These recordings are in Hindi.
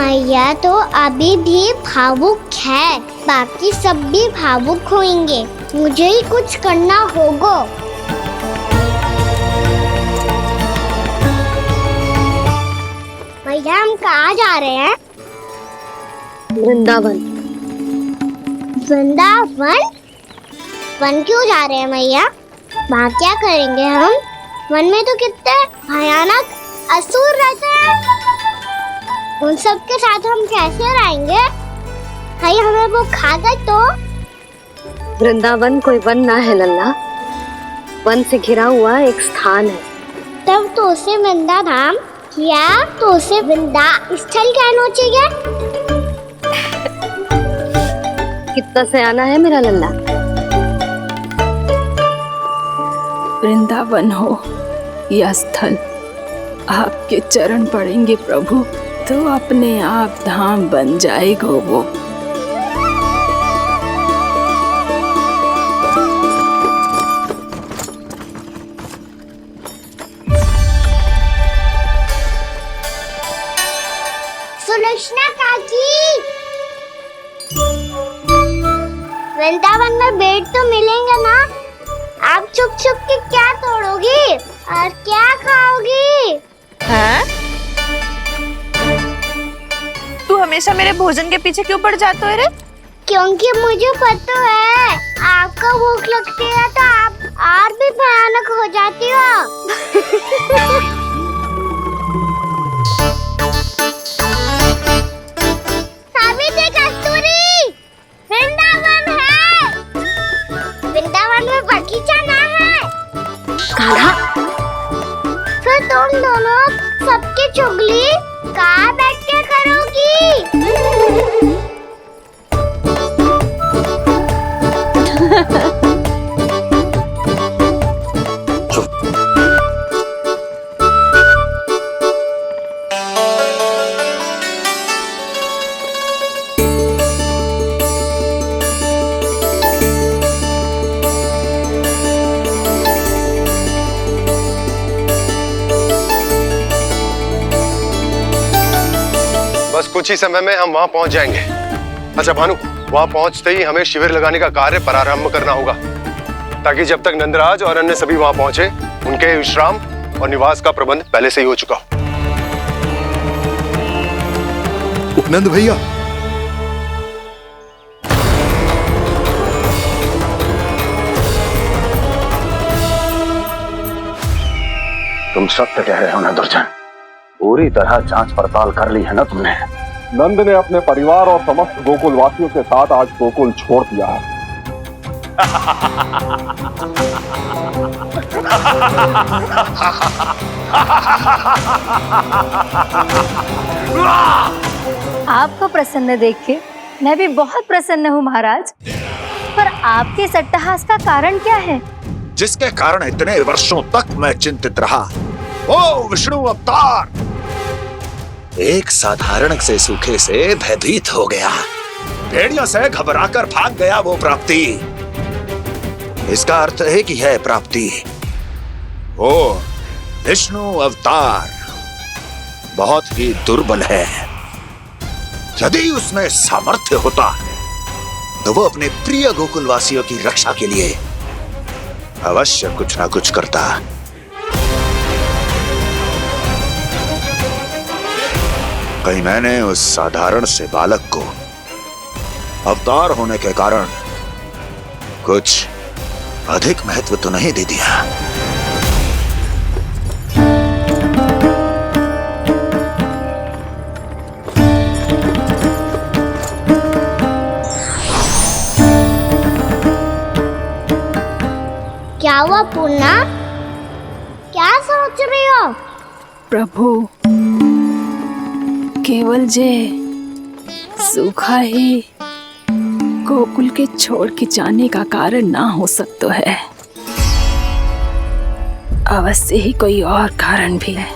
मैया तो अभी भी भावुक है, बाकी सब भी भावुक होंगे। मुझे ही कुछ करना होगा। भैया हम कहाँ जा रहे हैं? वृंदावन। वृंदावन? वन क्यों जा रहे हैं मैया? वहाँ क्या करेंगे हम? वन में तो कितने भयानक असुर रहते हैं। उन सब के साथ हम कैसे रहेंगे? कहीं हमें वो खा गए तो? वृंदावन कोई वन ना है लल्ला, वन से घिरा हुआ एक स्थान है। तब तो उसे वृंदा धाम या तो उसे वृंदा स्थल कहना चाहिए। कितना सयाना है मेरा लल्ला। वृंदावन हो या स्थल, आपके चरण पड़ेंगे प्रभु तो अपने आप धाम बन जाएगा वो। सुलक्षणा काकी, वृंदावन में बेट तो मिलेंगे ना? आप छुप छुप के क्या तोड़ोगी और क्या खाओगी? हाँ? तू हमेशा मेरे भोजन के पीछे क्यों पड़ जाता है रे? क्योंकि मुझे पता है आपको भूख लगती है तो आप और भी भयानक हो जाती हो। सावित्री, कस्तूरी, वृंदावन है। वृंदावन में बगीचा ना है। कान्हा, फिर तुम दोनों सबकी चुगली कहाँ बैठ के करोगी? बस कुछ ही समय में हम वहां पहुंच जाएंगे। अच्छा भानु, वहां पहुंचते ही हमें शिविर लगाने का कार्य प्रारंभ करना होगा, ताकि जब तक नंदराज और अन्य सभी वहां पहुंचे उनके विश्राम और निवास का प्रबंध पहले से ही हो चुका हो। उपनंद भैया, तुम सत्य कह रहे हो ना दुर्जन? पूरी तरह जांच पड़ताल कर ली है ना तुमने? नंद ने अपने परिवार और समस्त गोकुल वासियों के साथ आज गोकुल छोड़ दिया है। आपको प्रसन्न देख के मैं भी बहुत प्रसन्न हूँ महाराज। पर आपके इस अट्टहास का कारण क्या है? जिसके कारण इतने वर्षों तक मैं चिंतित रहा, ओ विष्णु अवतार एक साधारण से सूखे से भयभीत हो गया, भेड़ियों से घबराकर भाग गया वो प्राप्ति। इसका अर्थ है कि है प्राप्ति वो विष्णु अवतार बहुत ही दुर्बल है। यदि उसमें सामर्थ्य होता तो वो अपने प्रिय गोकुलवासियों की रक्षा के लिए अवश्य कुछ ना कुछ करता। कहीं मैंने उस साधारण से बालक को अवतार होने के कारण कुछ अधिक महत्व तो नहीं दे दिया। क्या हुआ पूर्णा? क्या सोच रही हो? प्रभु, केवल जे सूखा ही गोकुल के छोड़ के जाने का कारण ना हो सकता है, अवश्य ही कोई और कारण भी है।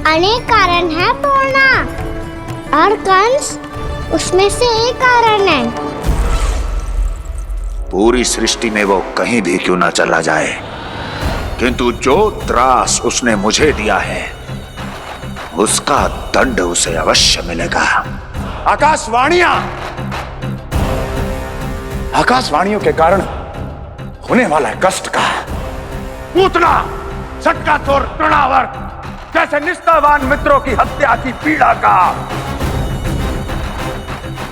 अनेक कारण है पूर्णा, और कंस उसमें से एक कारण है। पूरी सृष्टि में वो कहीं भी क्यों ना चला जाए, किंतु जो त्रास उसने मुझे दिया है उसका दंड उसे अवश्य मिलेगा। आकाशवाणियों के कारण होने वाला कष्ट का पूतना सटका चोर तृणावर्त जैसे निष्ठावान मित्रों की हत्या की पीड़ा का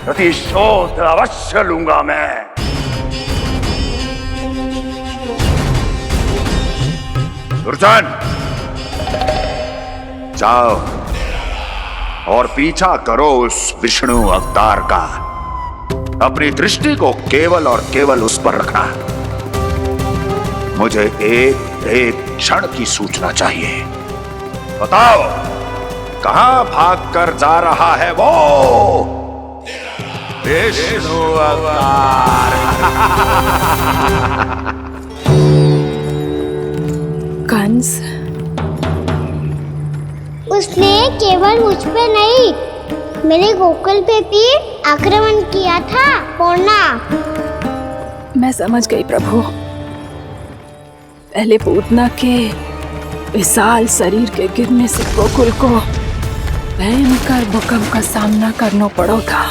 प्रतिशोध अवश्य लूंगा मैं। दुर्जन, जाओ और पीछा करो उस विष्णु अवतार का। अपनी दृष्टि को केवल और केवल उस पर रखना। मुझे एक क्षण की सूचना चाहिए। बताओ, कहां भागकर जा रहा है वो विष्णु अवतार? कंस, उसने केवल मुझ पे नहीं, मेरे गोकुल पे भी आक्रमण किया था पूर्णा। मैं समझ गई प्रभु। पहले पूतना के विशाल शरीर के गिरने से गोकुल को भयंकर भूकंप का सामना करना पड़ा था,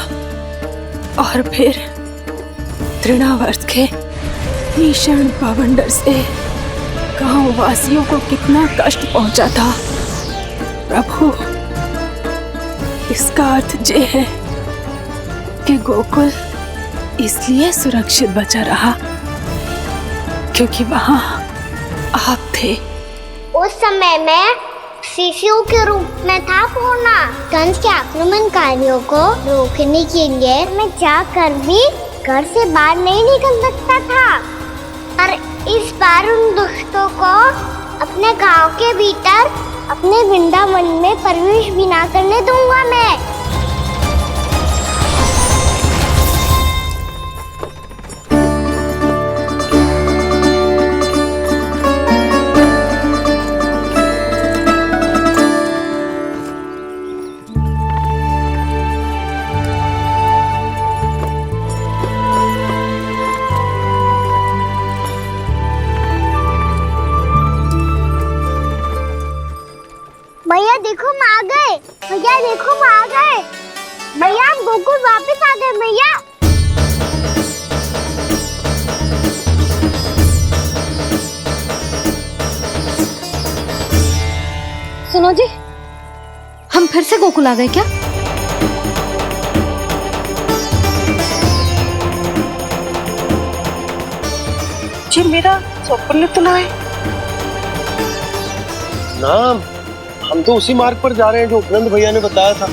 और फिर तृणावर्त के भीषण पावंडर से गांव वासियों को कितना कष्ट पहुंचा था। प्रभु, इसका अर्थ ये है कि गोकुल इसलिए सुरक्षित बचा रहा क्योंकि वहां आप थे। उस समय मैं शिशु के रूप में था पूर्णा। कंस के आक्रमणकारियों को रोकने के लिए मैं जाकर भी घर से बाहर नहीं निकल सकता था, और इस बार उन दुष्टों को अपने गांव के भीतर अपने वृंदावन में प्रवेश भी ना करने दूंगा मैं। भैया देखो हम आ गए, भैया देखो हम आ गए, भैया हम गोकुल वापस आ गए भैया। सुनो जी, हम फिर से गोकुल आ गए क्या? जी मेरा स्वप्न तो ना है। नाम, हम तो उसी मार्ग पर जा रहे हैं जो उपनंद भैया ने बताया था।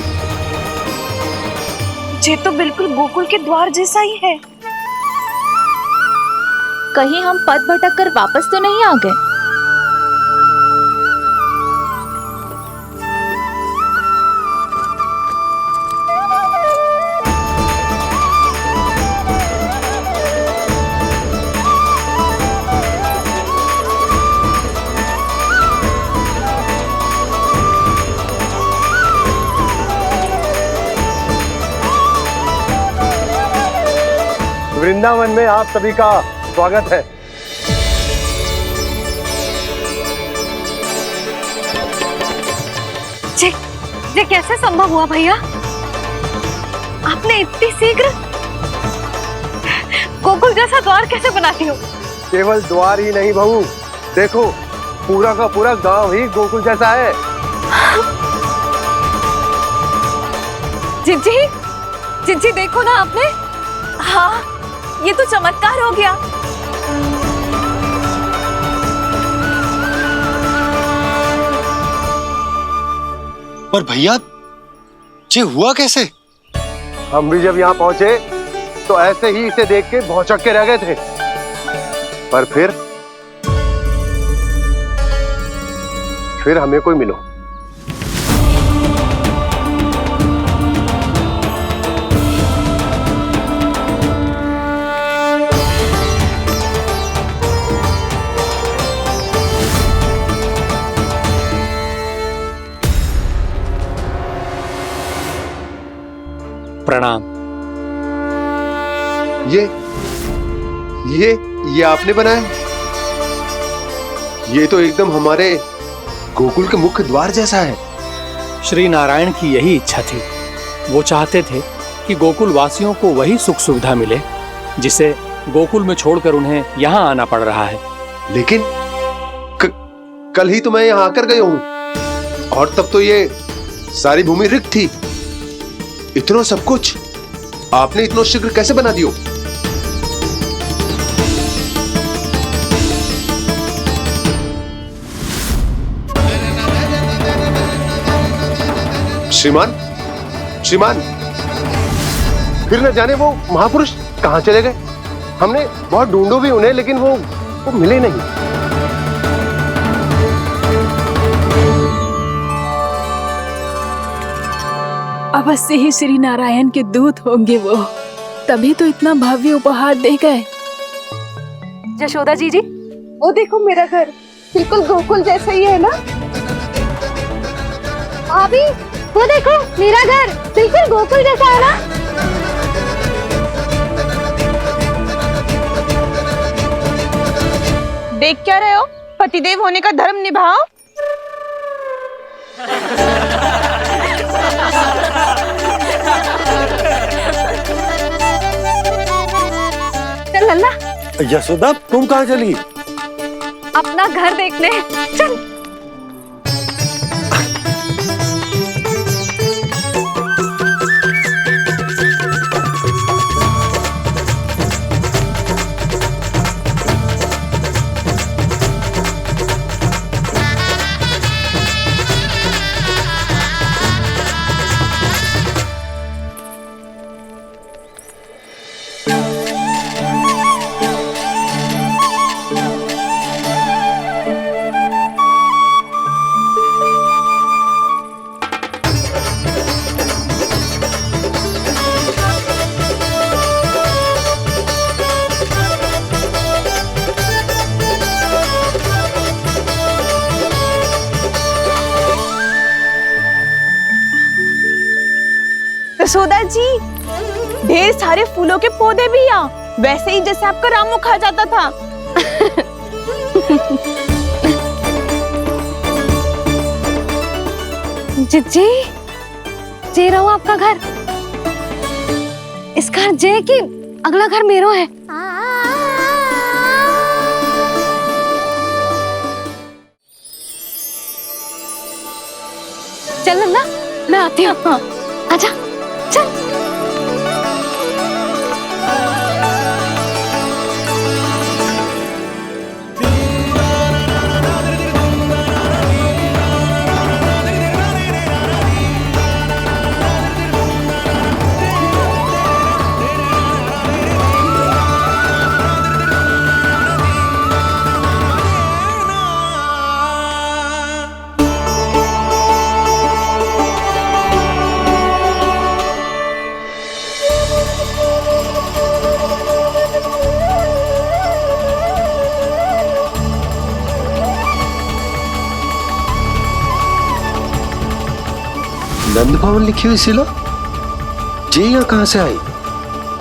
ये तो बिल्कुल गोकुल के द्वार जैसा ही है। कहीं हम पथ भटक कर वापस तो नहीं आ गए? वृंदावन में आप सभी का स्वागत है। ये कैसे संभव हुआ भैया? आपने इतनी शीघ्र गोकुल जैसा द्वार कैसे बनाती हो? केवल द्वार ही नहीं बहू, देखो पूरा का पूरा गांव ही गोकुल जैसा है। जिज्जी, जिज्जी देखो ना आपने। हाँ, ये तो चमत्कार हो गया। पर भैया, ये हुआ कैसे? हम भी जब यहाँ पहुंचे तो ऐसे ही इसे देख के भौचक के रह गए थे, पर फिर हमें कोई मिलो। प्रणाम। ये आपने बनाया? ये तो एकदम हमारे गोकुल के मुख्य द्वार जैसा है। श्री नारायण की यही इच्छा थी। वो चाहते थे कि गोकुल वासियों को वही सुख सुविधा मिले जिसे गोकुल में छोड़कर उन्हें यहाँ आना पड़ रहा है। लेकिन कल ही तो मैं यहाँ आकर गया हूँ और तब तो ये सारी भूमि रिक्त थी। इतना सब कुछ आपने इतना शीघ्र कैसे बना दियो? श्रीमान, श्रीमान, फिर न जाने वो महापुरुष कहां चले गए। हमने बहुत ढूंढो भी उन्हें, लेकिन वो मिले नहीं। अवश्य ही श्री नारायण के दूत होंगे वो, तभी तो इतना भव्य उपहार दे गए। यशोदा जी, वो देखो मेरा घर बिल्कुल गोकुल जैसा ही है ना। भाभी, वो देखो मेरा घर बिल्कुल गोकुल जैसा है ना। देख क्या रहे हो? पतिदेव होने का धर्म निभाओ। चल लल्ला। यशोदा, तुम कहाँ चली? अपना घर देखने चल। यशोदा जी, ढेर सारे फूलों के पौधे भी यहाँ, वैसे ही जैसे आपका रामू खा जाता था। जी जे रहो आपका घर। इस घर जे की अगला घर मेरो है। चल ना, मैं आती हूँ। आजा चल। नंद भवन लिखी हुई सिला जी यहाँ कहाँ से आई?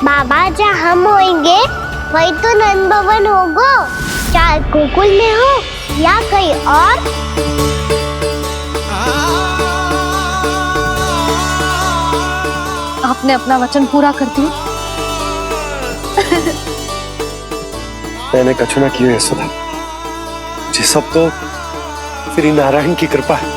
बाबा, जहाँ हम होंगे वही तो नंद भवन होगा। चाहे गोकुल में हो या कहीं और। आपने अपना वचन पूरा कर दिया। मैंने कछु ना किया यशोदा, ये सब तो श्री नारायण की कृपा है।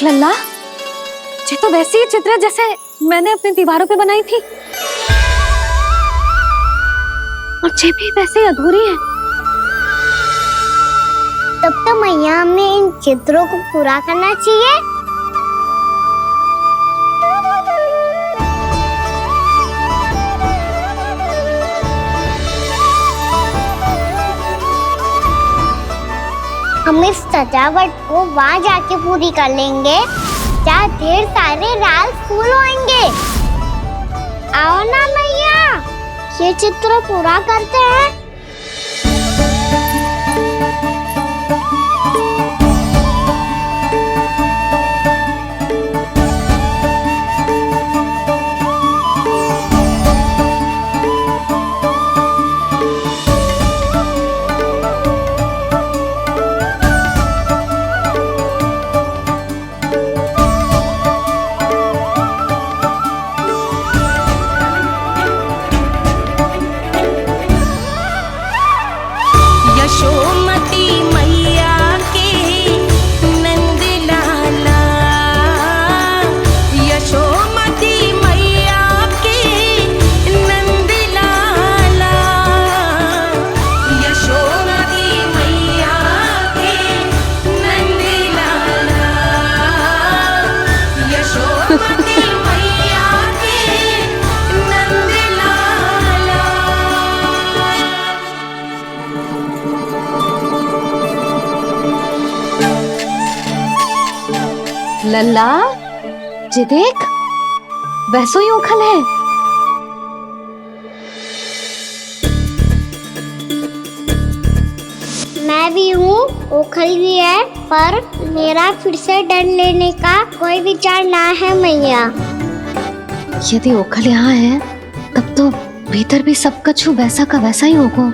लल्ला, ये तो वैसी ही चित्र है जैसे मैंने अपनी दीवारों पे बनाई थी, और ये भी वैसे ही अधूरी है। तब तो मैया हमें इन चित्रों को पूरा करना चाहिए। हम इस सजावट को वहाँ जाके पूरी कर लेंगे जहाँ ढेर सारे लाल फूल होंगे। आओ ना मैया, ये चित्र पूरा करते हैं। यशोमती मैया के नंद लाला, यशोमती मैया के नंद लाला, यशोमती मैया के नंद लाला, यशोमती मैया के नंद लाला। लल्ला, ये देख, वैसो ही उखल है। मैं भी हूँ, ओखल भी है, पर मेरा फिर से डर लेने का कोई विचार ना है मैया। यदि ओखल यहाँ है, तब तो भीतर भी सब कछु वैसा का वैसा ही होगा।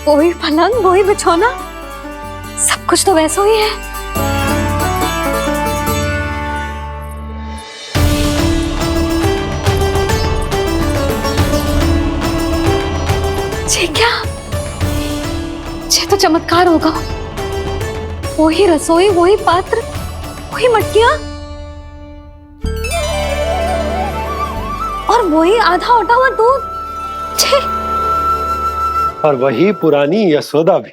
वही पलंग, वही बिछौना, सब कुछ तो वैसा ही है। ये क्या? ये तो चमत्कार होगा। वही रसोई, वही पात्र, वही मटकियां, और वही आधा उटा हुआ दूध। छे! और वही पुरानी यशोदा भी।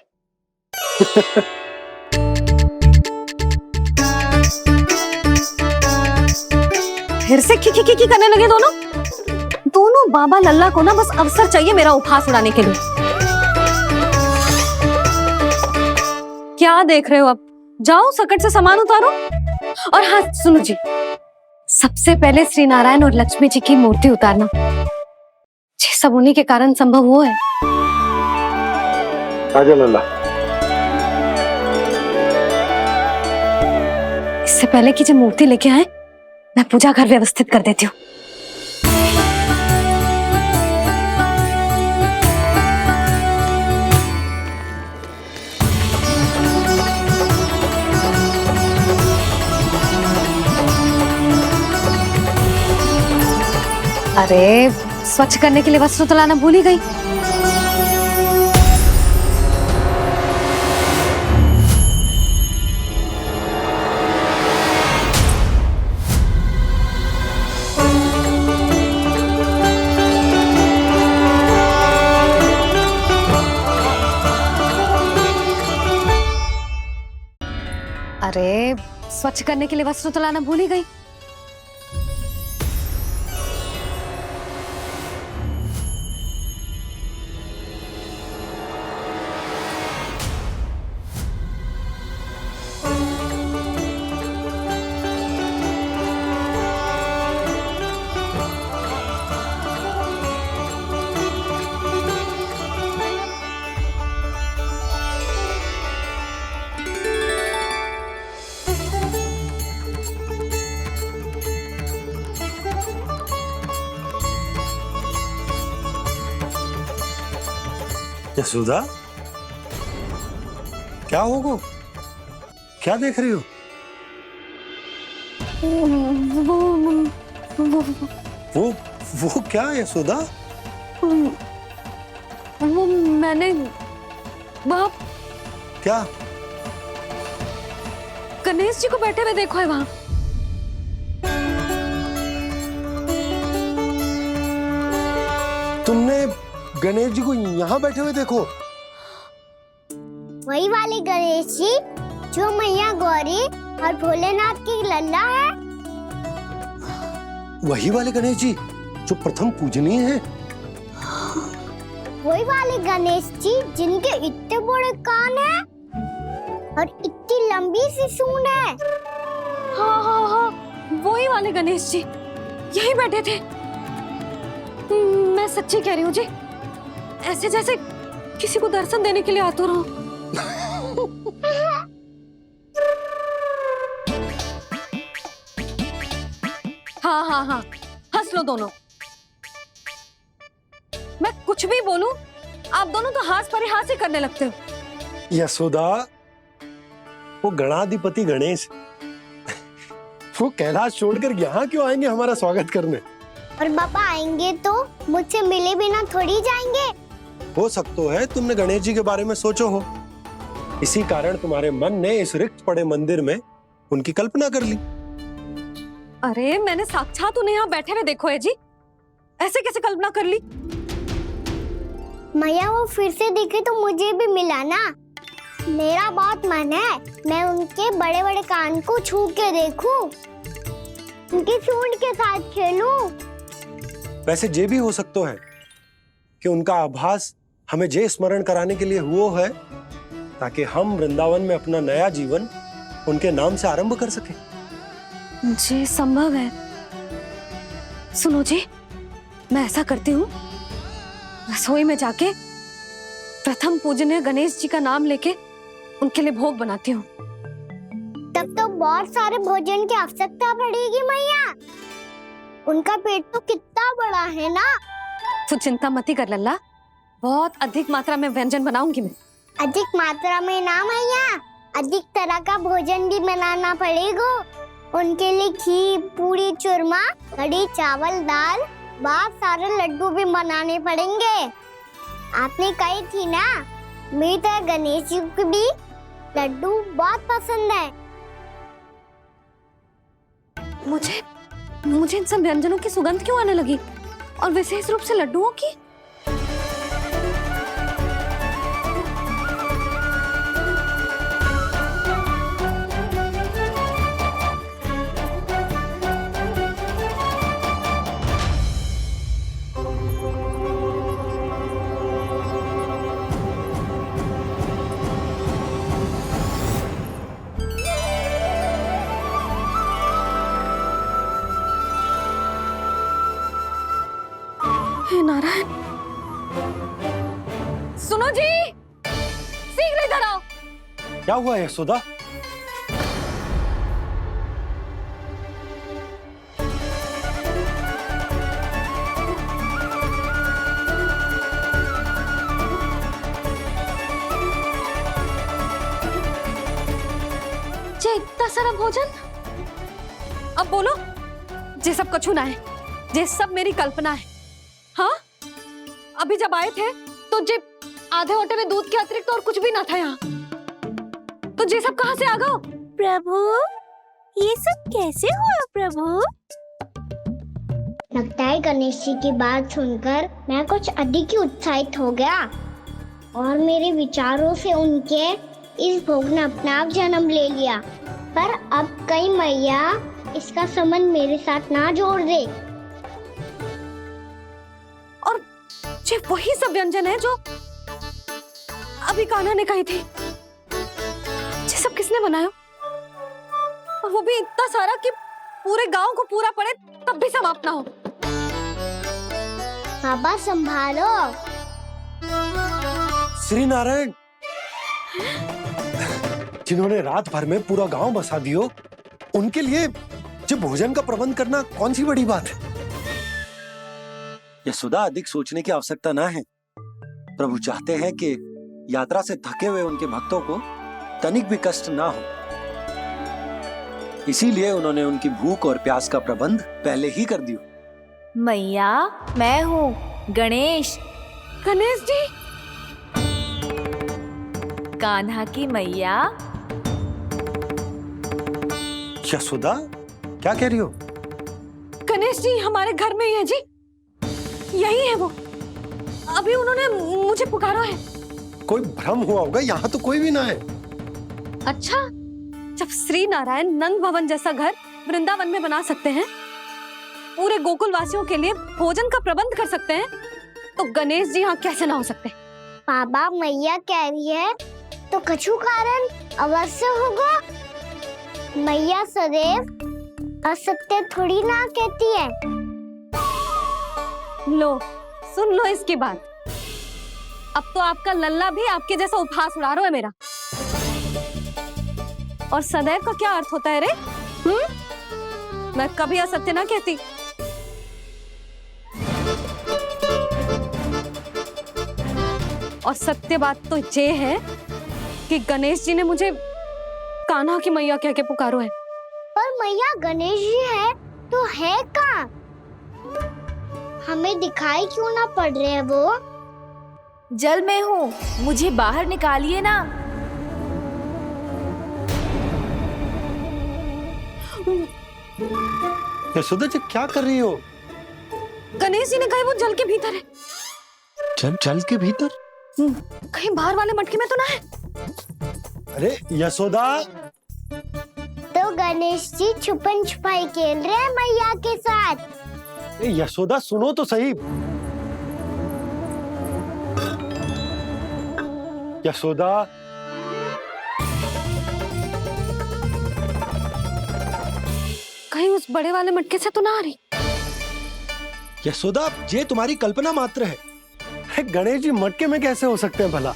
फिर से खी करने लगे दोनों बाबा लल्ला को ना बस अवसर चाहिए मेरा उपहास उड़ाने के लिए। क्या देख रहे हो? अब जाओ, सकट से सामान उतारो। और हाँ सुनो जी, सबसे पहले श्री नारायण और लक्ष्मी जी की मूर्ति उतारना। ये सब उन्हीं के कारण संभव हुआ है। आजा लल्ला। इससे पहले कि जब मूर्ति लेके आए, मैं पूजा घर व्यवस्थित कर देती हूँ। अरे, स्वच्छ करने के लिए वस्त्र तो लाना भूल ही गई। अरे, स्वच्छ करने के लिए वस्त्र तो लाना भूल ही गई। यशोदा, क्या होगा? क्या देख रही हो? वो क्या यशोदा? वो मैंने वहाँ क्या? गणेश जी को बैठे हुए देखो है वहाँ। तुमने गणेश जी को यहाँ बैठे हुए देखो? वही वाले गणेश जी जो मैया गौरी और भोलेनाथ की लल्ला है। वही वाले गणेश जी जो प्रथम पूजनीय हैं? वही वाले गणेश जी जिनके इतने बड़े कान हैं और इतनी लंबी सी सूंड है। हाँ हाँ हाँ, वही वाले गणेश जी यही बैठे थे। मैं सच्ची कह रही हूँ जी, ऐसे जैसे किसी को दर्शन देने के लिए आतुर हूँ। हाँ हाँ हाँ, हंस लो दोनों। मैं कुछ भी बोलूं, आप दोनों तो हाथ परिहास ही करने लगते हो। यशोदा, वो गणाधिपति गणेश वो कैलाश छोड़कर यहाँ क्यों आएंगे हमारा स्वागत करने? और पापा आएंगे तो मुझसे मिले बिना थोड़ी जाएंगे। हो सकता है तुमने गणेश जी के बारे में सोचो हो, इसी कारण तुम्हारे मन ने इस रिक्त पड़े मंदिर में उनकी कल्पना कर ली। अरे मैंने साक्षात उन्हें यहाँ बैठे हुए देखो है जी, ऐसे कैसे कल्पना कर ली? मैया वो फिर से दिखे तो मुझे भी मिला ना। मेरा बहुत मन है मैं उनके बड़े बड़े कान को छू के देखूं, उनकी सूंड के साथ खेलूं। वैसे ये भी हो सकता है कि उनका आभास हमें जे स्मरण कराने के लिए हुआ है ताकि हम वृंदावन में अपना नया जीवन उनके नाम से आरंभ कर सके। जी संभव है। सुनो जी, मैं ऐसा करती हूँ, रसोई में जाके प्रथम पूजनीय गणेश जी का नाम लेके उनके लिए भोग बनाती हूँ। तब तो बहुत सारे भोजन की आवश्यकता पड़ेगी मैया। उनका पेट तो कितना बड़ा है ना। तू चिंता मत ही कर लल्ला, बहुत अधिक मात्रा में व्यंजन बनाऊंगी मैं। अधिक मात्रा में ना मैया, अधिक तरह का भोजन भी बनाना पड़ेगा। उनके लिए खीर, पूरी, चूरमा, कढ़ी, चावल, दाल, बहुत सारे लड्डू भी बनाने पड़ेंगे। आपने कही थी ना, मेरी तरह गणेश जी को भी लड्डू बहुत पसंद है। मुझे इन सब व्यंजनों की सुगंध क्यों आने लगी, और विशेष रूप से लड्डुओं की? हे नारायण, सुनो जी, शीघ्र इधर आओ। क्या हुआ यशोदा? जे इतना सारा भोजन, अब बोलो, जे सब कछु ना है, जे सब मेरी कल्पना है। हाँ, अभी जब आए थे तो जे आधे ओटे में दूध के अतिरिक्त और कुछ भी ना था यहाँ, तो जे सब कहाँ से आ गए? प्रभु, ये सब कैसे हुआ प्रभु? लगता है गणेश जी की बात सुनकर मैं कुछ अधिक ही उत्साहित हो गया और मेरे विचारों से उनके इस भोग ने अपना आप जन्म ले लिया। पर अब कहीं मैया इसका संबंध मेरे साथ ना जोड़ दे। और ये वही सब व्यंजन है जो अभी कान्हा ने कही थी। ये सब किसने बनाया? और वो भी इतना सारा कि पूरे गांव को पूरा पड़े तब भी समाप्त ना हो। बाबा संभालो। श्री नारायण, जिन्होंने रात भर में पूरा गांव बसा दियो, उनके लिए जो भोजन का प्रबंध करना कौन सी बड़ी बात है? यशोदा, अधिक सोचने की आवश्यकता ना है। प्रभु चाहते हैं कि यात्रा से थके हुए उनके भक्तों को तनिक भी कष्ट ना हो। इसीलिए उन्होंने उनकी भूख और प्यास का प्रबंध पहले ही कर दिया। मैया, मैं हूँ गणेश, गणेश जी, कान्हा की मैया। यशोदा, क्या कह रही हो? गणेश जी हमारे घर में ही है जी, यही है वो। अभी उन्होंने मुझे पुकारा है। कोई भ्रम हुआ होगा, यहाँ तो कोई भी ना है। अच्छा, जब श्री नारायण नंद भवन जैसा घर वृंदावन में बना सकते हैं, पूरे गोकुल वासियों के लिए भोजन का प्रबंध कर सकते हैं, तो गणेश जी यहाँ कैसे ना हो सकते? बाबा, मैया कह रही है तो कछु कारण अवश्य होगा। मैया सदैव असत्य थोड़ी ना कहती है। लो, सुन लो इसकी बात। अब तो आपका लल्ला भी आपके जैसा उपहास उड़ा रहा है मेरा। और सदैव का क्या अर्थ होता है रे? मैं कभी असत्य ना कहती। और सत्य बात तो ये है कि गणेश जी ने मुझे कान्हा की मैया कह के पुकारो है। पर मैया गणेश जी है तो है कहाँ? हमें दिखाई क्यों ना पड़ रहे हैं वो? जल में हूँ, मुझे बाहर निकालिए ना। यशोदा जी, क्या कर रही हो? गणेश जी ने कहा वो जल के भीतर है। जल के भीतर? कहीं बाहर वाले मटके में तो ना है? अरे यशोदा, तो गणेश जी छुपन छुपाई खेल रहे हैं मैया के साथ। यशोदा सुनो तो सही। यशोदा, कहीं उस बड़े वाले मटके से तो ना आ रही? यशोदा, ये तुम्हारी कल्पना मात्र है। गणेश जी मटके में कैसे हो सकते हैं भला?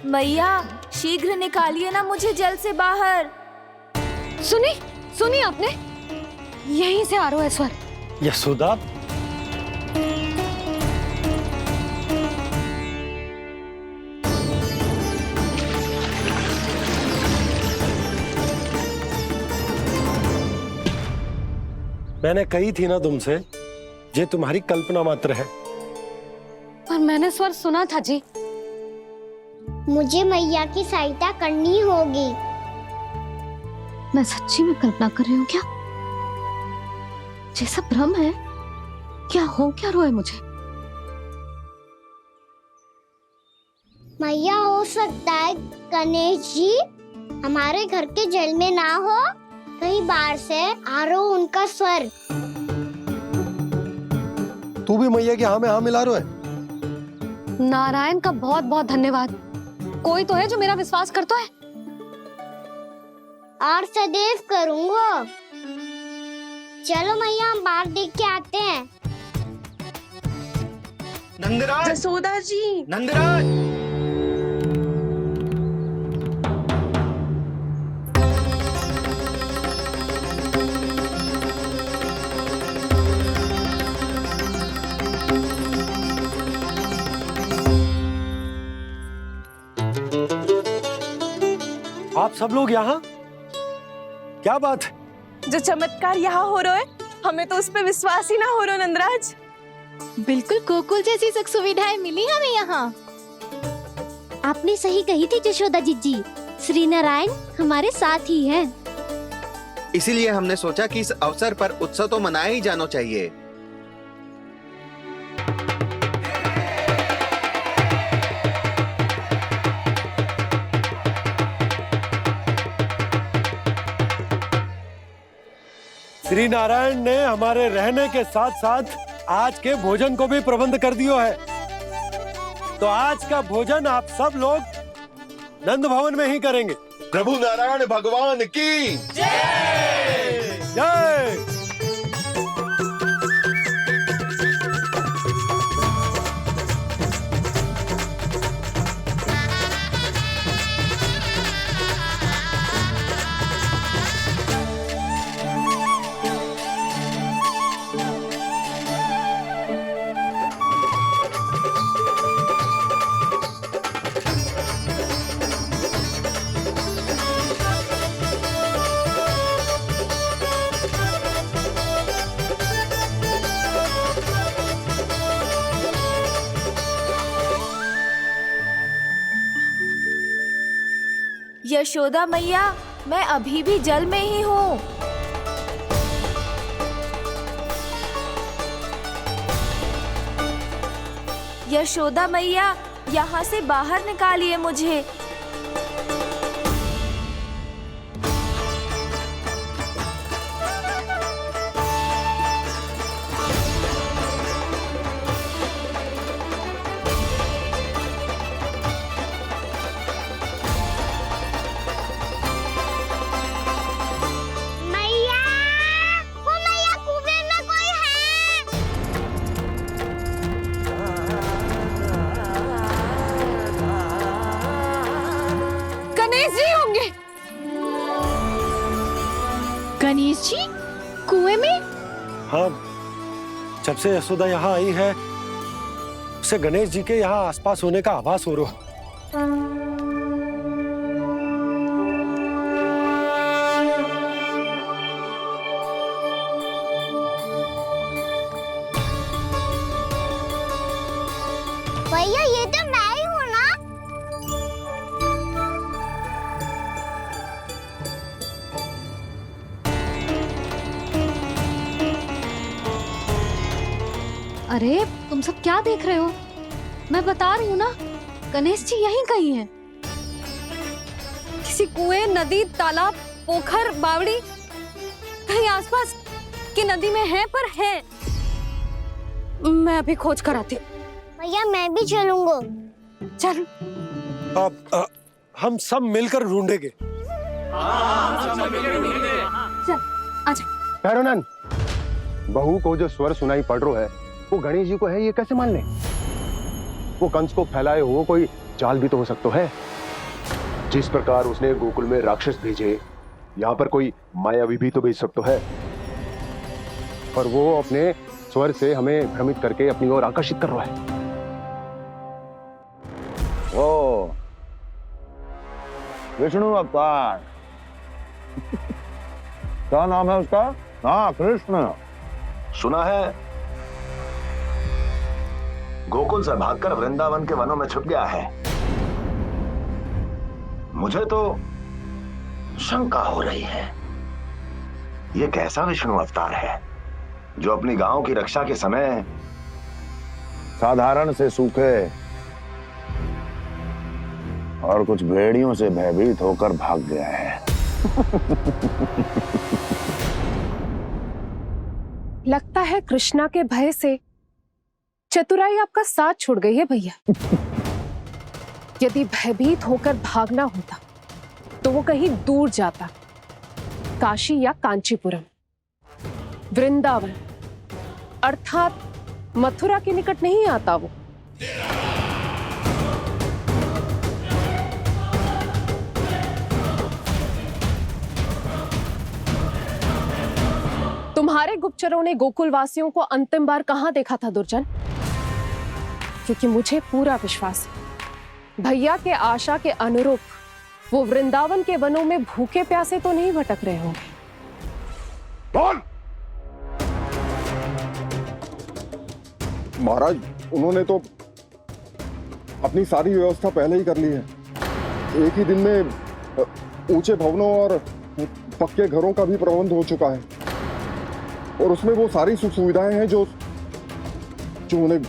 मैया, शीघ्र निकालिए ना मुझे जल से बाहर। सुनी आपने? यहीं से आ रहा है स्वर। यशोदा, मैंने कही थी ना तुमसे, ये तुम्हारी कल्पना मात्र है। पर मैंने स्वर सुना था जी। मुझे मैया की सहायता करनी होगी। मैं सच्ची में कल्पना कर रही हूँ क्या? ये सब भ्रम है क्या? हो क्या रहा है मुझे? मैया, हो सकता है गणेश जी हमारे घर के जल में ना हो, कहीं बाहर से आ रहा हो उनका स्वर। तू भी मैया के हाँ में हाँ मिला रहा है। नारायण का बहुत बहुत धन्यवाद। कोई तो है जो मेरा विश्वास करता है। और सदैव करूंगा। चलो मैया, हम बाहर देख के आते हैं। नंदराज, जसोदा जी, नंदराज। आप सब लोग यहाँ? क्या बात है? जो चमत्कार यहाँ हो रहा है, हमें तो उस पे विश्वास ही ना हो रहा नंदराज। बिल्कुल गोकुल जैसी सुख सुविधाएं मिली हमें यहाँ। आपने सही कही थी जशोदा जीजी, श्री नारायण हमारे साथ ही हैं। इसीलिए हमने सोचा कि इस अवसर पर उत्सव तो मनाया ही जाना चाहिए। श्री नारायण ने हमारे रहने के साथ साथ आज के भोजन को भी प्रबंध कर दियो है। तो आज का भोजन आप सब लोग नंद भवन में ही करेंगे। प्रभु नारायण भगवान की जय जय। यशोदा मैया, मैं अभी भी जल में ही हूँ। यशोदा मैया, यहाँ से बाहर निकालिए मुझे। मैया, वो मैया कुएं में कोई है। गणेश जी होंगे। गणेश जी कुएं में? हाँ, जब से यशोदा यहाँ आई है उसे गणेश जी के यहाँ आसपास होने का आभास हो रहा है। भैया ये तो मैं ही हूँ ना। अरे तुम सब क्या देख रहे हो? मैं बता रही हूँ ना, गणेश जी यहीं कहीं हैं। किसी कुएं, नदी, तालाब, पोखर, बावड़ी, कहीं आसपास की नदी में है, पर है। मैं अभी खोज कर आती हूँ। भैया मैं भी चलूंगा। चल। अब हम सब मिलकर ढूंढेंगे। चल आजा। भैरवनंद, बहू को जो स्वर सुनाई पड़ रहा है वो गणेश जी को है, ये कैसे मान ले? वो कंस को फैलाए हुए कोई चाल भी तो हो सकता है। जिस प्रकार उसने गोकुल में राक्षस भेजे, यहाँ पर कोई मायावी भी तो भेज सकता है। और वो अपने स्वर से हमें भ्रमित करके अपनी ओर आकर्षित कर रहा है। ओ विष्णु अवतार। क्या नाम है उसका? हाँ, कृष्ण। सुना है गोकुल से भागकर वृंदावन के वनों में छुप गया है। मुझे तो शंका हो रही है, ये कैसा विष्णु अवतार है जो अपनी गांव की रक्षा के समय साधारण से सूखे और कुछ भेड़ियों से भयभीत होकर भाग गया है। लगता है कृष्णा के भय से चतुराई आपका साथ छोड़ गई है भैया। यदि भयभीत होकर भागना होता तो वो कहीं दूर जाता, काशी या कांचीपुरम, वृंदावन अर्थात मथुरा के निकट नहीं आता वो। तुम्हारे गुप्तचरों ने गोकुल वासियों को अंतिम बार कहां देखा था दुर्जन? क्योंकि मुझे पूरा विश्वास है भैया के आशा के अनुरूप वो वृंदावन के वनों में भूखे प्यासे तो नहीं भटक रहे होंगे। बोल। महाराज, उन्होंने तो अपनी सारी व्यवस्था पहले ही कर ली है। एक ही दिन में ऊंचे भवनों और पक्के घरों का भी प्रबंध हो चुका है, और उसमें वो सारी सुख सुविधाएं हैं जो उन्हें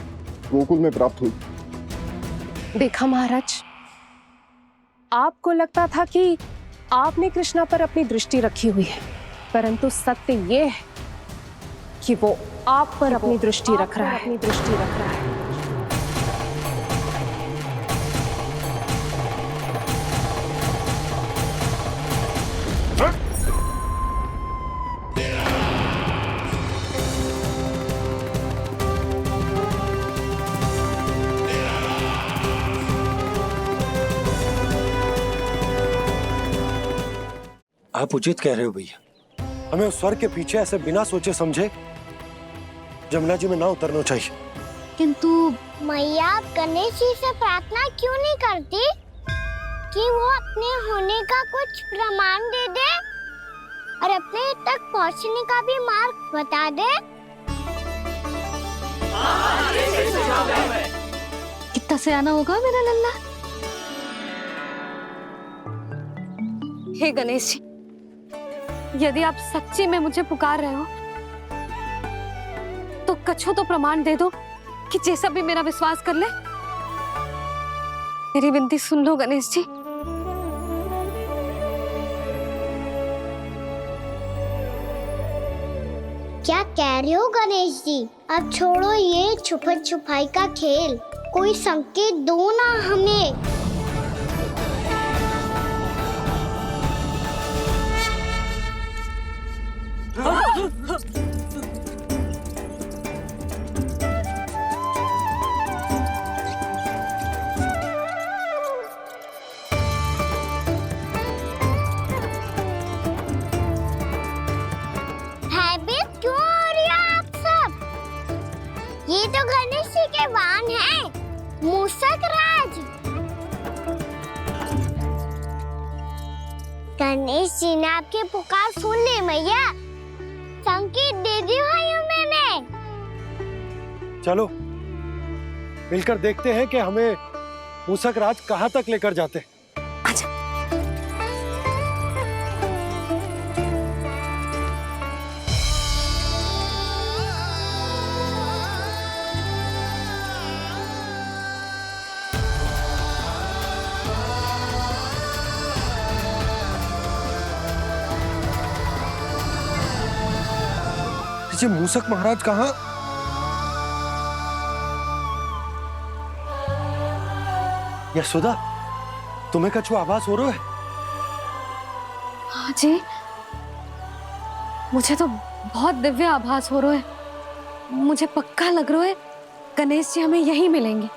गोकुल में प्राप्त हुई। देखा महाराज, आपको लगता था कि आपने कृष्णा पर अपनी दृष्टि रखी हुई है, परंतु सत्य ये है कि वो आप पर अपनी दृष्टि रख रहा है। आप उचित कह रहे हो भैया, हमें उस स्वर के पीछे ऐसे बिना सोचे समझे जमुना जी में ना उतरना चाहिए। किंतु मैया, आप गणेश जी से प्रार्थना क्यों नहीं करती कि वो अपने होने का कुछ प्रमाण दे दे और अपने तक पहुंचने का भी मार्ग बता दे? कितना सयाना होगा मेरा लल्ला। हे गणेश जी, यदि आप सच्ची में मुझे पुकार रहे हो तो कछो तो प्रमाण दे दो कि जैसा भी मेरा विश्वास कर ले। मेरी विनती सुन लो गणेश जी। क्या कह रहे हो गणेश जी? अब छोड़ो ये छुपन छुपाई का खेल, कोई संकेत दो ना हमें। भयभीत क्यों हो रही हो आप सब? ये तो गणेश जी के वाहन हैं, मूषक राज। गणेश जी ने आपकी पुकार सुन ली मैया, संकेत दे दी भाइयों मैंने। चलो मिलकर देखते हैं कि हमें मूषक राज कहाँ तक लेकर जाते हैं। ये मूषक महाराज कहाँ? यशोदा, तुम्हें कछु आभास हो रहा है? हाँ जी, मुझे तो बहुत दिव्य आभास हो रहा है। मुझे पक्का लग रहा है गणेश जी हमें यहीं मिलेंगे।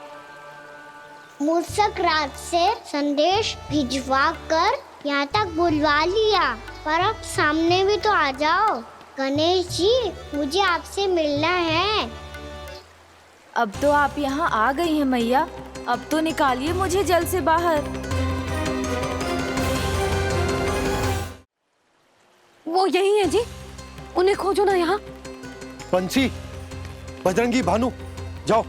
मूषक राज से संदेश भिजवा कर यहाँ तक बुलवा लिया, पर अब सामने भी तो आ जाओ। गणेश जी, मुझे आपसे मिलना है। अब तो आप यहाँ आ गई हैं मैया, अब तो निकालिए मुझे जल से बाहर। वो यही है जी, उन्हें खोजो ना यहाँ। पंछी, बजरंगी, भानु, जाओ।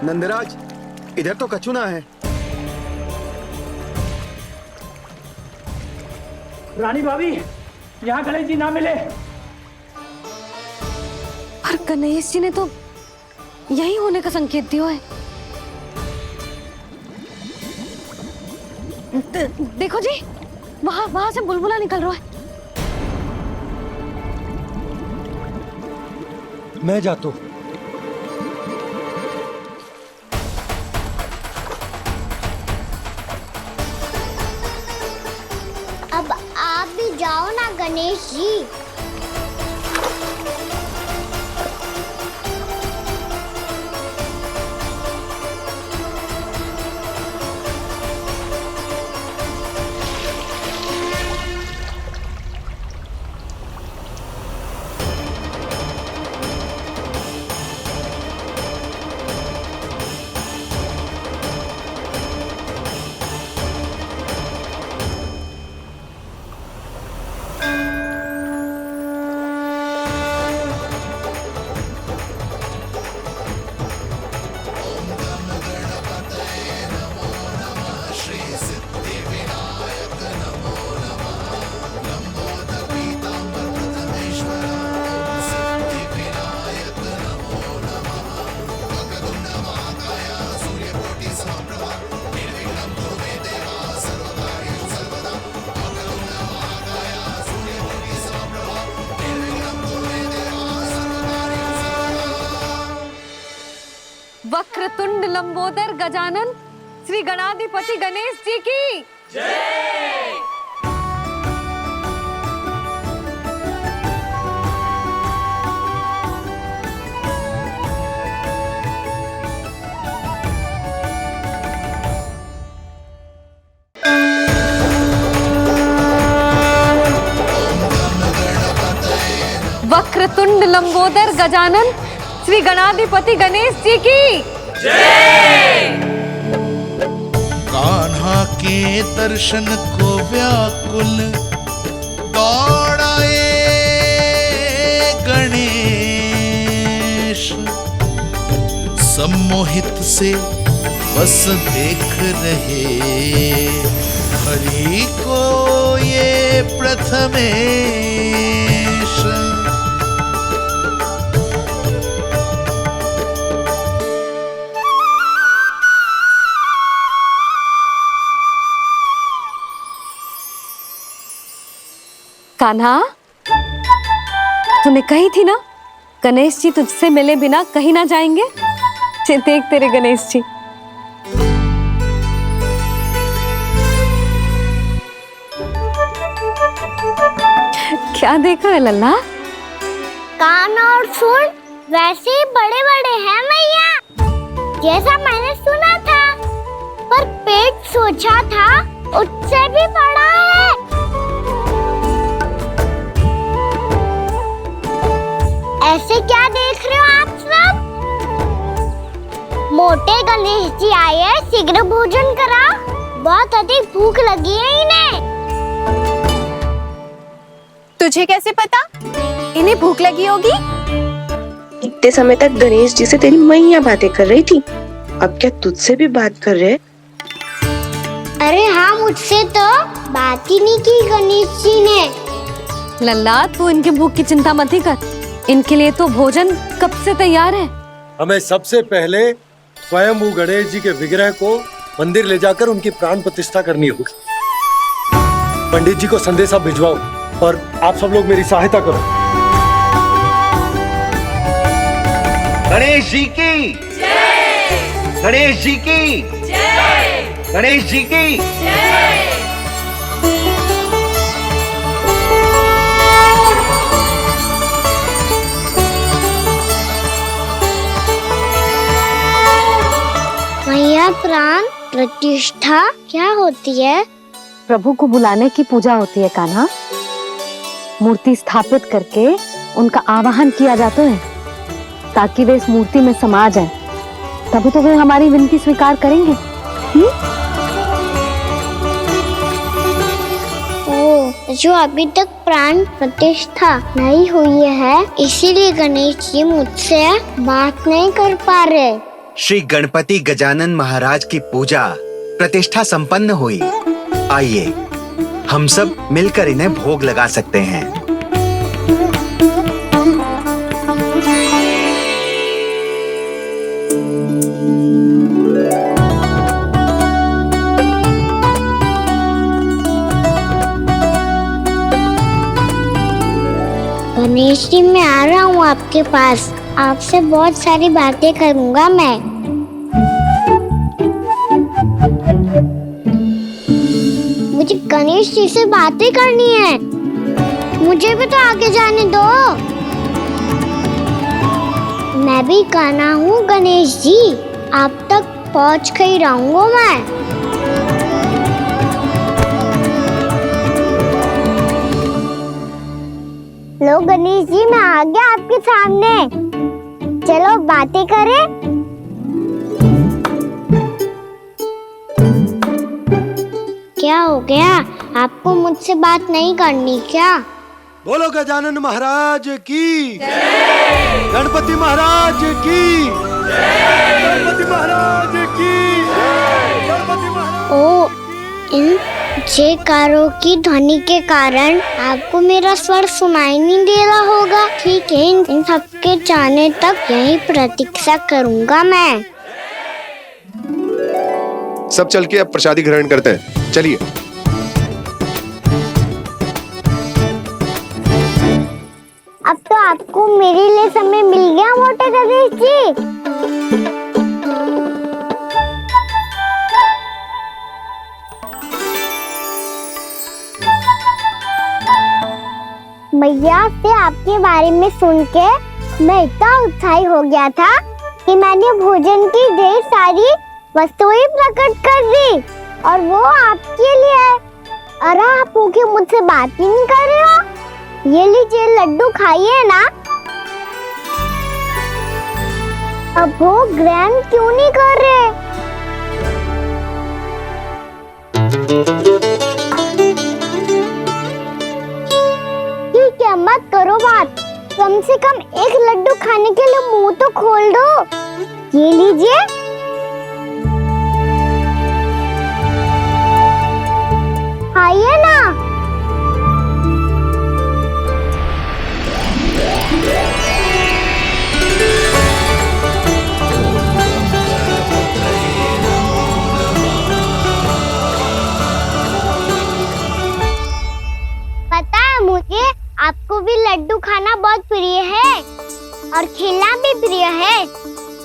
नंदराज, इधर तो कछुना है। रानी भाभी, यहाँ गणेश जी ना मिले। पर गणेश जी ने तो यही होने का संकेत दिया है। देखो जी, वहां से बुलबुला निकल रहा है। मैं जाता हूँ। अब आप भी जाओ ना गणेश जी। वक्रतुंड लंबोदर गजानन श्री गणाधिपति गणेश जी की जय। वक्रतुंड लंबोदर गजानन श्री गणाधिपति गणेश जी की कान्हा के दर्शन को व्याकुल दौड़ाए गणेश, सम्मोहित से बस देख रहे हरि को ये प्रथमेश। कान्हा, तूने कही थी ना गणेश जी तुझसे मिले बिना कहीं ना जाएंगे। देख तेरे गणेश जी। क्या देखा है लल्ला? कान और सुन वैसे ही बड़े बड़े हैं मैया, जैसा मैंने सुना था, पर पेट सोचा था उससे भी बड़ा है। ऐसे क्या देख रहे हो आप सब? मोटे गणेश जी आए हैं, शीघ्र भोजन करा, बहुत अधिक भूख लगी है इन्हें। तुझे कैसे पता इन्हें भूख लगी होगी? इतने समय तक गणेश जी से तेरी मैया बातें कर रही थी, अब क्या तुझसे भी बात कर रहे? अरे हाँ, मुझसे तो बात ही नहीं की गणेश जी ने। लल्ला, तू इनके भूख की चिंता मत ही कर, इनके लिए तो भोजन कब से तैयार है। हमें सबसे पहले स्वयं गणेश जी के विग्रह को मंदिर ले जाकर उनकी प्राण प्रतिष्ठा करनी होगी। पंडित जी को संदेशा भिजवाओ और आप सब लोग मेरी सहायता करो। गणेश जी की जय, गणेश जी की जय, गणेश जी की जय। मैया, प्राण प्रतिष्ठा क्या होती है? प्रभु को बुलाने की पूजा होती है कान्हा। मूर्ति स्थापित करके उनका आवाहन किया जाता है ताकि वे इस मूर्ति में समा जाएं। तभी तो वे हमारी विनती स्वीकार करेंगे। ओ, जो अभी तक प्राण प्रतिष्ठा नहीं हुई है, इसीलिए गणेश जी मुझसे बात नहीं कर पा रहे। श्री गणपति गजानन महाराज की पूजा प्रतिष्ठा संपन्न हुई। आइए हम सब मिलकर इन्हें भोग लगा सकते हैं। गणेश जी, मैं आ रहा हूँ आपके पास, आपसे बहुत सारी बातें करूँगा मैं। मुझे गणेश जी से बातें करनी है, मुझे भी तो आगे जाने दो। मैं भी कान्हा हूँ गणेश जी, आप तक पहुँच कर ही रहूँगा मैं। लो गणेश जी, मैं आ गया आपके सामने, चलो बातें करें। क्या हो गया, आपको मुझसे बात नहीं करनी क्या? बोलो गजानन महाराज की जय, गणपति महाराज की जय, गणपति महाराज की जय, गणपति महाराज। ओ, इन जयकारों की ध्वनि के कारण आपको मेरा स्वर सुनाई नहीं दे रहा होगा। ठीक है, इन सबके जाने तक यही प्रतीक्षा करूंगा मैं। सब चल के अब प्रसादी ग्रहण करते हैं, चलिए। अब तो आपको मेरे लिए समय मिल गया मोटे गणेश जी। मैया से आपके बारे में सुन के मैं इतना उत्साही हो गया था कि मैंने भोजन की ढेर सारी वस्तुएं प्रकट कर दी, और वो आपके लिए। अरे आप भूखे मुझसे बात ही नहीं कर रहे हो। ये लीजिए लड्डू, खाइए ना। अब वो ग्रैंड क्यों नहीं कर रहे? ठीक है, मत करो बात। कम से कम एक लड्डू खाने के लिए मुंह तो खोल दो। ये लीजिए। खाइए ना। पता है मुझे, आपको भी लड्डू खाना बहुत प्रिय है और खेलना भी प्रिय है।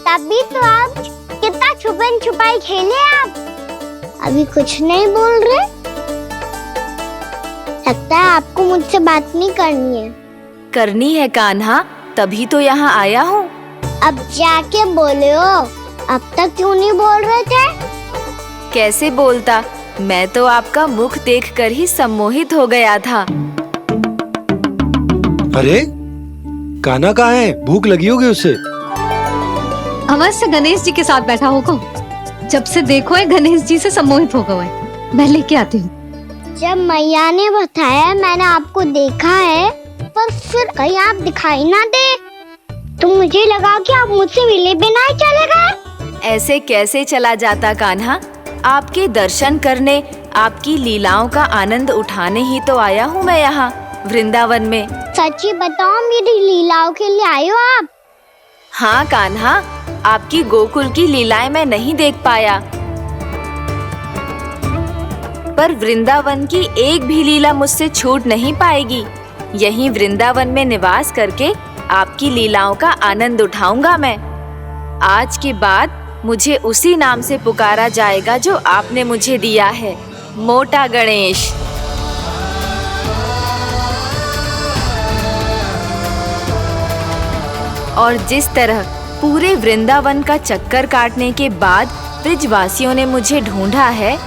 तभी तो आप कितना छुपन छुपाई खेले। आप अभी कुछ नहीं बोल रहे। लगता है आपको मुझसे बात नहीं करनी है। करनी है कान्हा, तभी तो यहाँ आया हूँ। अब जाके बोलो। अब तक क्यों नहीं बोल रहे थे? कैसे बोलता, मैं तो आपका मुख देखकर ही सम्मोहित हो गया था। अरे कान्हा कहाँ है? भूख लगी होगी उसे। अवश्य गणेश जी के साथ बैठा होगा। जब से देखो है गणेश जी से सम्मोहित हो गए। मैं लेके आती हूँ। जब मैया ने बताया मैंने आपको देखा है, पर फिर कहीं आप दिखाई ना दे, तो मुझे लगा कि आप मुझसे मिले बिना ही चले गए। ऐसे कैसे चला जाता कान्हा? आपके दर्शन करने, आपकी लीलाओं का आनंद उठाने ही तो आया हूँ मैं यहाँ वृंदावन में। सच्ची बताओ, मेरी लीलाओं के लिए आए हो आप? हाँ कान्हा, आपकी गोकुल की लीलाएं मैं नहीं देख पाया, पर वृंदावन की एक भी लीला मुझसे छूट नहीं पाएगी। यहीं वृंदावन में निवास करके आपकी लीलाओं का आनंद उठाऊंगा मैं। आज के बाद मुझे उसी नाम से पुकारा जाएगा जो आपने मुझे दिया है, मोटा गणेश। और जिस तरह पूरे वृंदावन का चक्कर काटने के बाद ब्रिजवासियों ने मुझे ढूंढा है,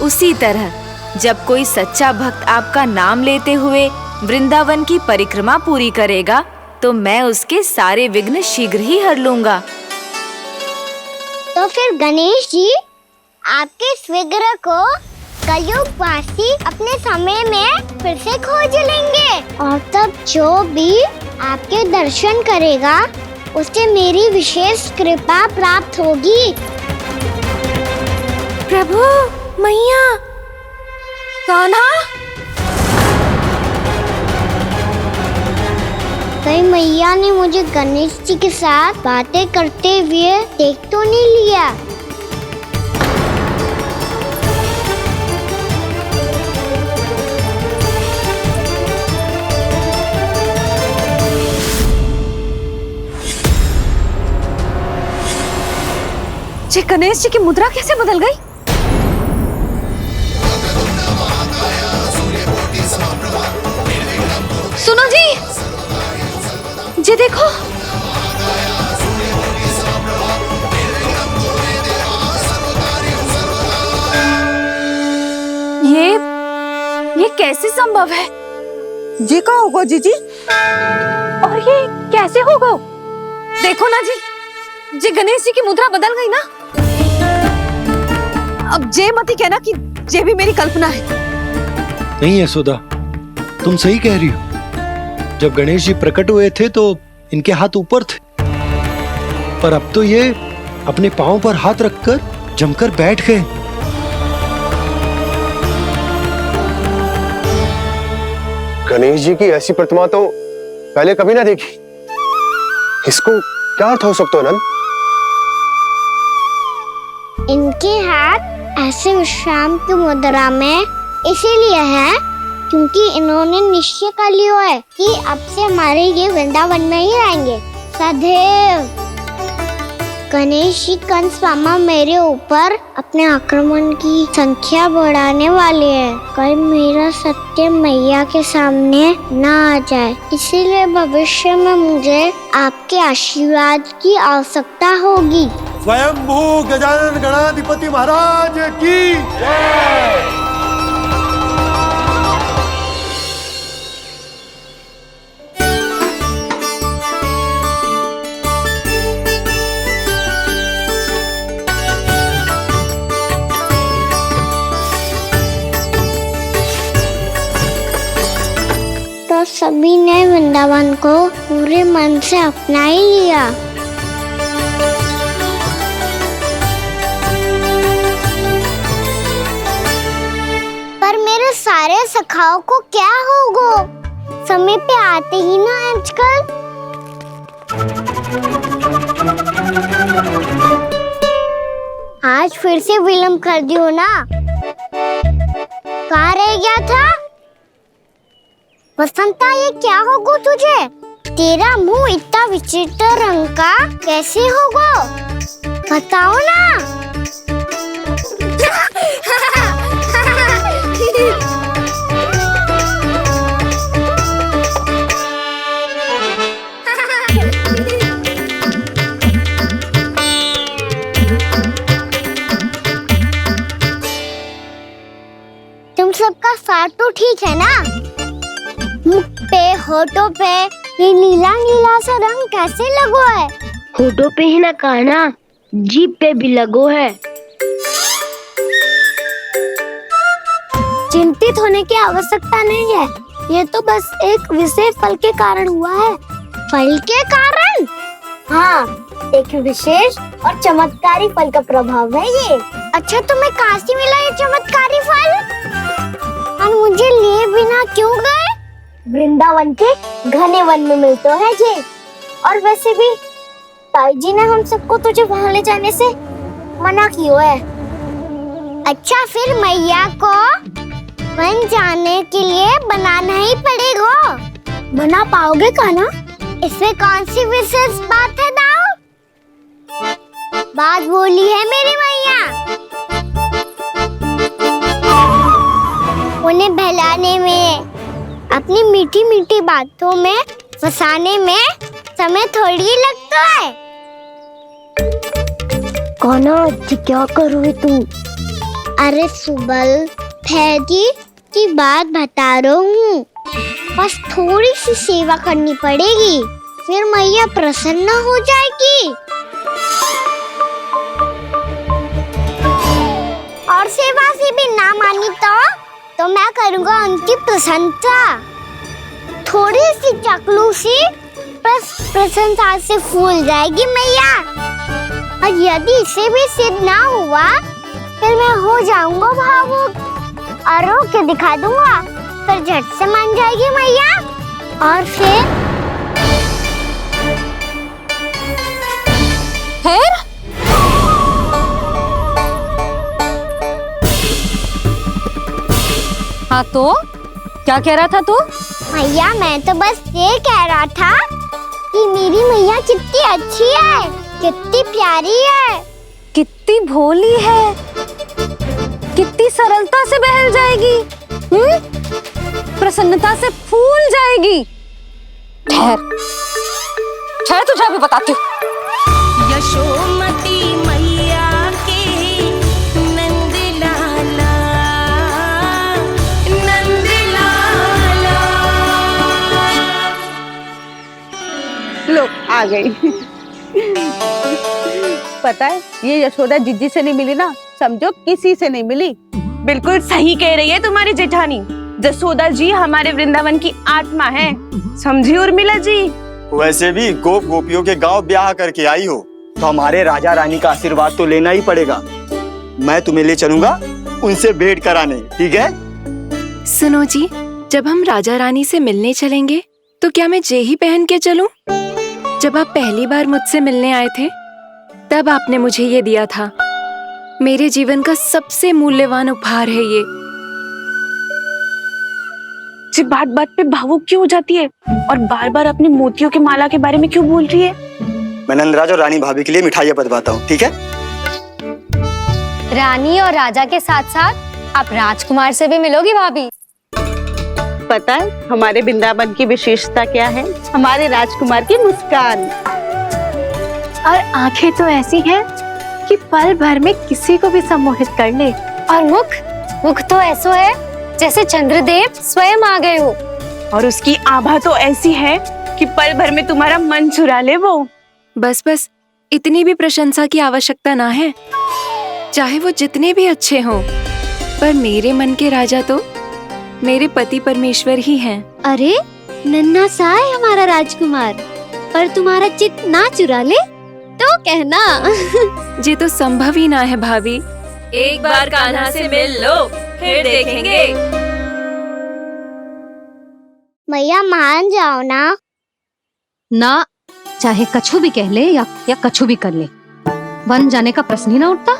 उसी तरह जब कोई सच्चा भक्त आपका नाम लेते हुए वृंदावन की परिक्रमा पूरी करेगा, तो मैं उसके सारे विघ्न शीघ्र ही हर लूंगा। तो फिर गणेश जी, आपके इस विग्रह को कलयुगवासी अपने समय में फिर से खोज लेंगे, और तब जो भी आपके दर्शन करेगा उसे मेरी विशेष कृपा प्राप्त होगी। प्रभु, मैया, कान्हा, कहीं मैया ने मुझे गणेश जी के साथ बातें करते हुए देख तो नहीं लिया? जी गणेश जी की मुद्रा कैसे बदल गई? सुनो जी देखो। ये कैसे संभव है? जी का होगा जीजी? और ये कैसे होगा? देखो ना जी गणेश जी की मुद्रा बदल गई ना। अब जे मती कहना कि ये भी मेरी कल्पना है। नहीं यशोदा, तुम सही कह रही हो। जब गणेश जी प्रकट हुए थे तो इनके हाथ ऊपर थे, पर अब तो ये अपने पांव पर हाथ रखकर जमकर बैठ गए। गणेश जी की ऐसी प्रतिमा तो पहले कभी ना देखी। इसको क्या अर्थ हो सकता है नंद? इनके हाथ ऐसे विश्राम की मुद्रा में इसीलिए है क्योंकि इन्होंने निश्चय कर लिया है कि अब से हमारे ये वृंदावन में ही रहेंगे सदैव। गणेश जी कंस मामा मेरे ऊपर अपने आक्रमण की संख्या बढ़ाने वाले हैं। कल मेरा सत्य मैया के सामने ना आ जाए, इसीलिए भविष्य में मुझे आपके आशीर्वाद की आवश्यकता होगी। स्वयंभू गजानन गणाधिपति महाराज की जय। सभी ने वृंदावन को पूरे मन से अपना ही लिया। पर मेरे सारे सखाओं को क्या होगा? समय पे आते ही ना आजकल। आज फिर से विलम्ब कर दियो ना। कहाँ रह गया था? वसंता, ये क्या होगा तुझे? तेरा मुंह इतना विचित्र रंग का कैसे होगा? बताओ ना। तुम सबका साथ तो ठीक है ना? मुख पे, होठों पे ये नीला नीला सा रंग कैसे लगो है? होठों पे ही ना कहना, जीभ पे भी लगो है। चिंतित होने की आवश्यकता नहीं है। ये तो बस एक विशेष फल के कारण हुआ है। फल के कारण? हाँ, एक विशेष और चमत्कारी फल का प्रभाव है ये। अच्छा, तुम्हें कहाँ से मिला ये चमत्कारी फल? और मुझे लिए बिना क्यों गए? वृंदावन के घने वन में मिलता है ये। और वैसे भी ताई जी ने हम सबको तुझे वहाँ ले जाने से मना किया है। अच्छा, फिर मैया को वन जाने के लिए बनाना ही पड़ेगा। बना पाओगे का ना? इसमें कौन सी विशेष बात है दाऊ? बात बोली है मेरी मैया। उन्हें बहलाने में, अपनी मीठी मीठी बातों में फंसाने में समय थोड़ी लगता है। कहना क्या करोगे तुम? अरे सुबल, फैजी की बात बता रहा हूँ। बस थोड़ी सी सेवा करनी पड़ेगी, फिर मैया प्रसन्न हो जाएगी। और सेवा से भी ना मानी तो मैं करूँगा उनकी प्रशंसा। थोड़ी सी चकलूसी बस प्रशंसा से फूल जाएगी मैया। और यदि इसे भी सिद्ध ना हुआ, फिर मैं हो जाऊंगा भावुक और रो के दिखा दूंगा। फिर झट से मान जाएगी मैया। और फिर हाँ, तो क्या कह रहा था तू? मैया, मैं तो बस ये कह रहा था कि मेरी मैया कितनी अच्छी है, कितनी प्यारी है, कितनी भोली है, कितनी सरलता से बहल जाएगी, प्रसन्नता से फूल जाएगी। ठहर तुझे अभी बताती हूँ। यशोमती मैया के नंद लाला, नंद लाला। लो, आ गई। पता है, ये यशोदा जिज्जी से नहीं मिली ना, समझो किसी से नहीं मिली। बिल्कुल सही कह रही है तुम्हारी जेठानी। यशोदा जी हमारे वृंदावन की आत्मा है, समझी उर्मिला जी। वैसे भी गोप गोपियों के गांव ब्याह करके आई हो, तो हमारे राजा रानी का आशीर्वाद तो लेना ही पड़ेगा। मैं तुम्हें ले चलूंगा उनसे भेंट कराने, ठीक है? सुनो जी, जब हम राजा रानी से मिलने चलेंगे तो क्या मैं जे ही पहन के चलूं? जब आप पहली बार मुझसे मिलने आए थे, तब आपने मुझे ये दिया था। मेरे जीवन का सबसे मूल्यवान उपहार है ये। जी, बात बात पे भावुक क्यों हो जाती है और बार बार अपनी मोतियों के माला के बारे में क्यों बोल रही है? मैं नंदराज और रानी भाभी के लिए मिठाइयाँ बंटवाता हूँ, ठीक है? रानी और राजा के साथ साथ आप राजकुमार से भी मिलोगी भाभी। पता है हमारे वृंदावन की विशेषता क्या है? हमारे राजकुमार की मुस्कान। और आंखें तो ऐसी हैं कि पल भर में किसी को भी सम्मोहित कर ले। और मुख तो ऐसा है जैसे चंद्रदेव स्वयं आ गए हो। और उसकी आभा तो ऐसी है कि पल भर में तुम्हारा मन चुरा ले वो। बस इतनी भी प्रशंसा की आवश्यकता ना है। चाहे वो जितने भी अच्छे हों, पर मेरे मन के राजा तो मेरे पति परमेश्वर ही हैं। अरे, नन्हा सा है हमारा राजकुमार, पर तुम्हारा चित ना चुरा ले तो कहना। ये तो संभव ही ना है भाभी। एक बार कान्हा से मिल लो, फिर देखेंगे। मैया मान जाओ ना। ना, चाहे कछु भी कह ले या कछु भी कर ले, वन जाने का प्रश्न ही ना उठता।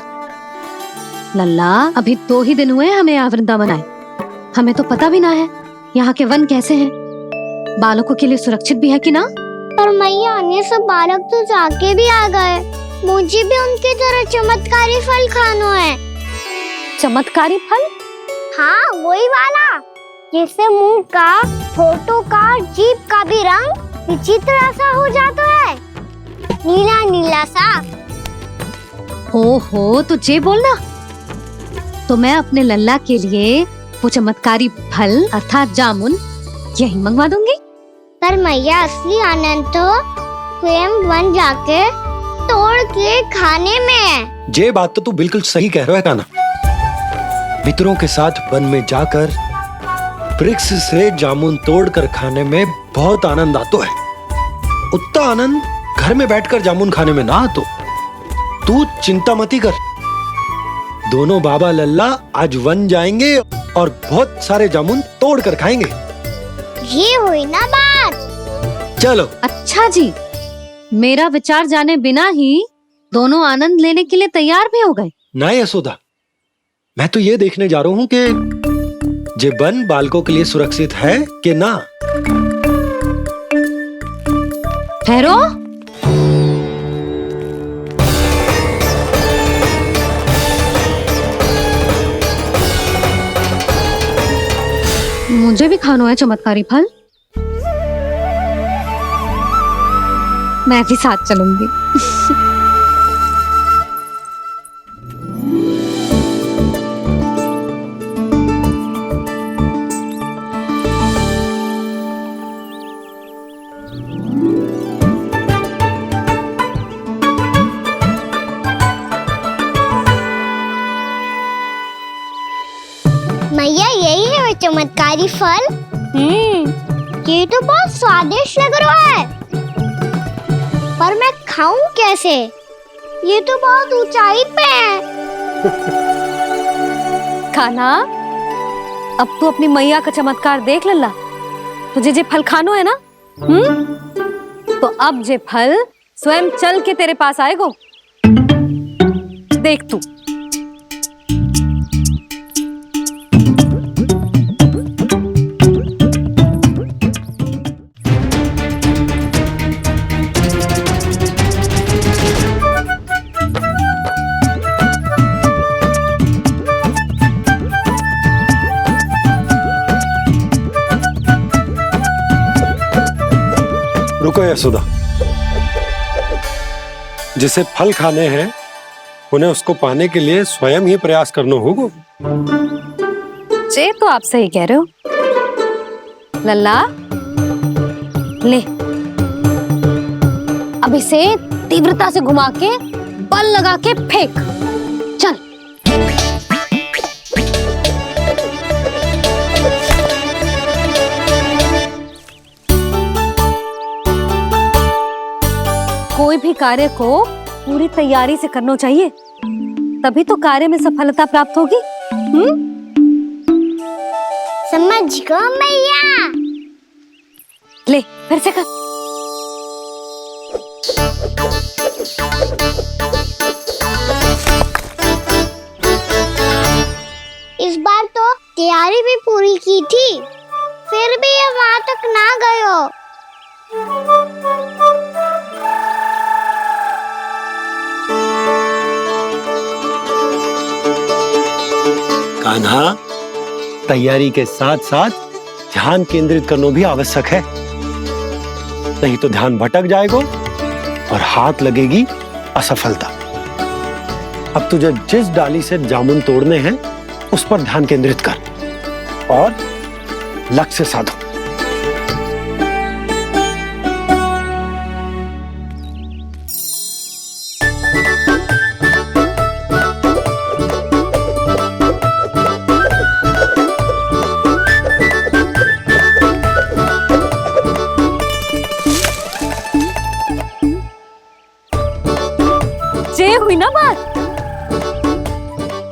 लल्ला, अभी 2 ही दिन हुए हमें यहाँ वृंदावन आए। हमें तो पता भी ना है यहाँ के वन कैसे हैं, बालकों के लिए सुरक्षित भी है कि ना। पर मैया ये सब बालक तो जाके भी आ गए, मुझे भी उनकी तरह चमत्कारी फल खाना है। चमत्कारी फल? हाँ, वही वाला जिससे मुंह का, होठों का, जीभ का भी रंग विचित्र सा हो जाता है, नीला नीला सा। ओहो, तो जे बोलना। तो मैं अपने लल्ला के लिए वो चमत्कारी फल अर्थात जामुन यही मंगवा दूंगी। पर मैया असली आनंद तो स्वयं वन जाके तोड़ के खाने में है। ये बात तो तू बिल्कुल सही कह रहा है कान्हा। मित्रों के साथ वन में जाकर वृक्ष से जामुन तोड़कर खाने में बहुत आनंद आता है। उतना आनंद घर में बैठकर जामुन खाने में ना आतो। तू चिंता मती कर, दोनों बाबा लल्ला आज वन जाएंगे और बहुत सारे जामुन तोड़कर खाएंगे। ये हुई ना बात। चलो। अच्छा जी, मेरा विचार जाने बिना ही दोनों आनंद लेने के लिए तैयार भी हो गए। ना यशोदा, मैं तो ये देखने जा रहा हूँ कि ये वन बालकों के लिए सुरक्षित है कि ना। ठहरो। मुझे भी खाना है चमत्कारी फल। मैं भी साथ चलूंगी। मैया यही है वो चमत्कारी फल। ये तो बहुत स्वादिष्ट लग रहा है, पर मैं खाऊं कैसे? ये तो बहुत ऊंचाई पे है। खाना, अब तू अपनी मैया का चमत्कार देख लल्ला। तुझे जे फल खानो है ना, तो अब जे फल स्वयं चल के तेरे पास आएगो। देख तू। रुको यशोदा, जिसे फल खाने हैं उन्हें उसको पाने के लिए स्वयं ही प्रयास करना होगा। जे तो आप सही कह रहे हो लल्ला। ले, अब इसे तीव्रता से घुमा के बल लगा के फेंक। चल। कोई भी कार्य को पूरी तैयारी से करना चाहिए, तभी तो कार्य में सफलता प्राप्त होगी। समझ गो मैया। ले, फिर से कर। इस बार तो तैयारी भी पूरी की थी, फिर भी ये वहां तक ना गयो। कान्हा, तैयारी के साथ साथ ध्यान केंद्रित करना भी आवश्यक है, नहीं तो ध्यान भटक जाएगा और हाथ लगेगी असफलता। अब तुझे जिस डाली से जामुन तोड़ने हैं उस पर ध्यान केंद्रित कर और लक्ष्य साधो। हुई ना बात।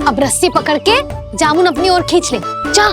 अब रस्सी पकड़ के जामुन अपनी ओर खींच ले, जा।